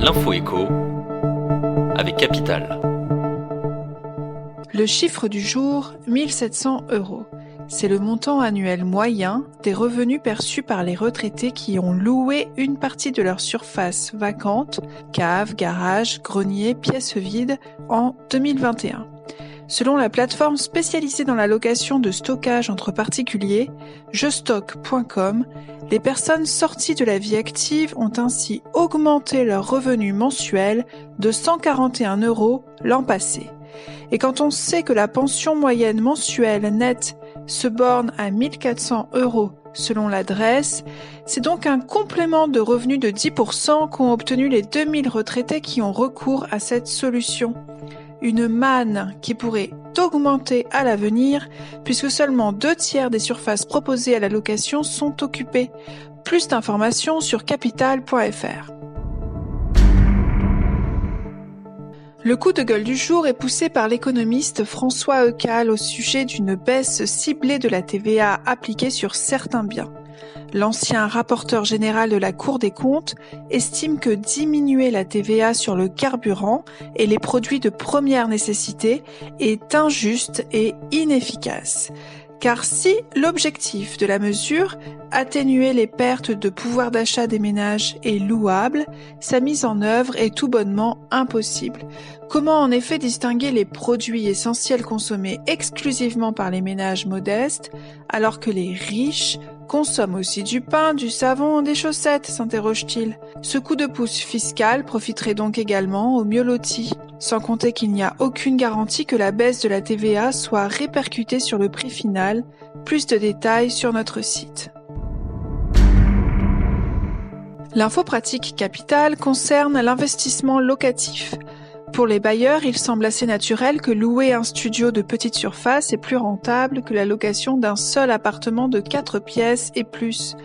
L'info écho avec Capital. Le chiffre du jour, 1 700 €. C'est le montant annuel moyen des revenus perçus par les retraités qui ont loué une partie de leur surface vacante, cave, garage, grenier, pièces vides, en 2021. Selon la plateforme spécialisée dans la location de stockage entre particuliers, jestocke.com, les personnes sorties de la vie active ont ainsi augmenté leurs revenus mensuels de 141 € l'an passé. Et quand on sait que la pension moyenne mensuelle nette se borne à 1 400 € selon l'adresse, c'est donc un complément de revenus de 10% qu'ont obtenu les 2000 retraités qui ont recours à cette solution. Une manne qui pourrait augmenter à l'avenir puisque seulement 2/3 des surfaces proposées à la location sont occupées. Plus d'informations sur capital.fr. Le coup de gueule du jour est poussé par l'économiste François Eucal au sujet d'une baisse ciblée de la TVA appliquée sur certains biens. L'ancien rapporteur général de la Cour des comptes estime que diminuer la TVA sur le carburant et les produits de première nécessité est injuste et inefficace. Car si l'objectif de la mesure, atténuer les pertes de pouvoir d'achat des ménages, est louable, sa mise en œuvre est tout bonnement impossible. Comment en effet distinguer les produits essentiels consommés exclusivement par les ménages modestes, alors que les riches consomment aussi du pain, du savon, des chaussettes, s'interroge-t-il. Ce coup de pouce fiscal profiterait donc également aux mieux lotis. Sans compter qu'il n'y a aucune garantie que la baisse de la TVA soit répercutée sur le prix final. Plus de détails sur notre site. L'info pratique Capital concerne l'investissement locatif. Pour les bailleurs, il semble assez naturel que louer un studio de petite surface est plus rentable que la location d'un seul appartement de 4 pièces et plus.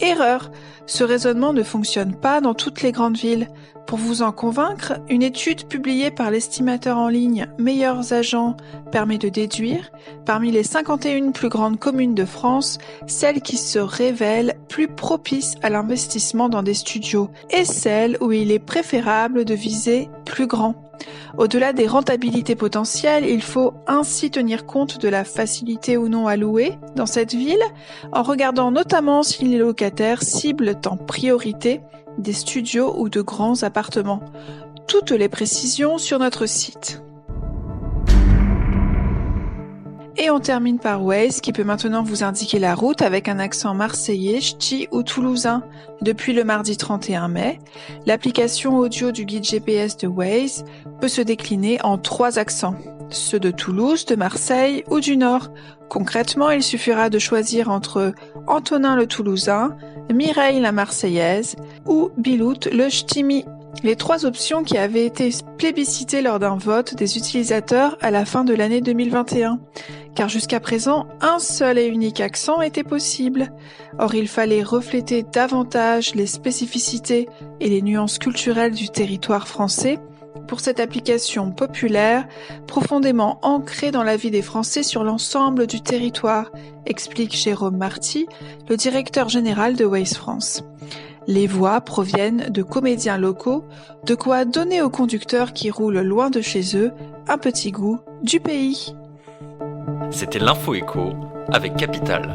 Erreur! Ce raisonnement ne fonctionne pas dans toutes les grandes villes. Pour vous en convaincre, une étude publiée par l'estimateur en ligne Meilleurs Agents permet de déduire, parmi les 51 plus grandes communes de France, celles qui se révèlent plus propices à l'investissement dans des studios et celles où il est préférable de viser plus grand. Au-delà des rentabilités potentielles, il faut ainsi tenir compte de la facilité ou non à louer dans cette ville, en regardant notamment si les locataires ciblent en priorité des studios ou de grands appartements. Toutes les précisions sur notre site. Et on termine par Waze qui peut maintenant vous indiquer la route avec un accent marseillais, ch'ti ou toulousain. Depuis le mardi 31 mai, l'application audio du guide GPS de Waze peut se décliner en 3 accents, ceux de Toulouse, de Marseille ou du Nord. Concrètement, il suffira de choisir entre Antonin le Toulousain, Mireille la Marseillaise ou Bilout le Ch'timi. Les 3 options qui avaient été plébiscitées lors d'un vote des utilisateurs à la fin de l'année 2021. Car jusqu'à présent, un seul et unique accent était possible. Or, il fallait refléter davantage les spécificités et les nuances culturelles du territoire français pour cette application populaire, profondément ancrée dans la vie des Français sur l'ensemble du territoire, explique Jérôme Marty, le directeur général de Waze France. Les voix proviennent de comédiens locaux, de quoi donner aux conducteurs qui roulent loin de chez eux un petit goût du pays. C'était l'info écho avec Capital.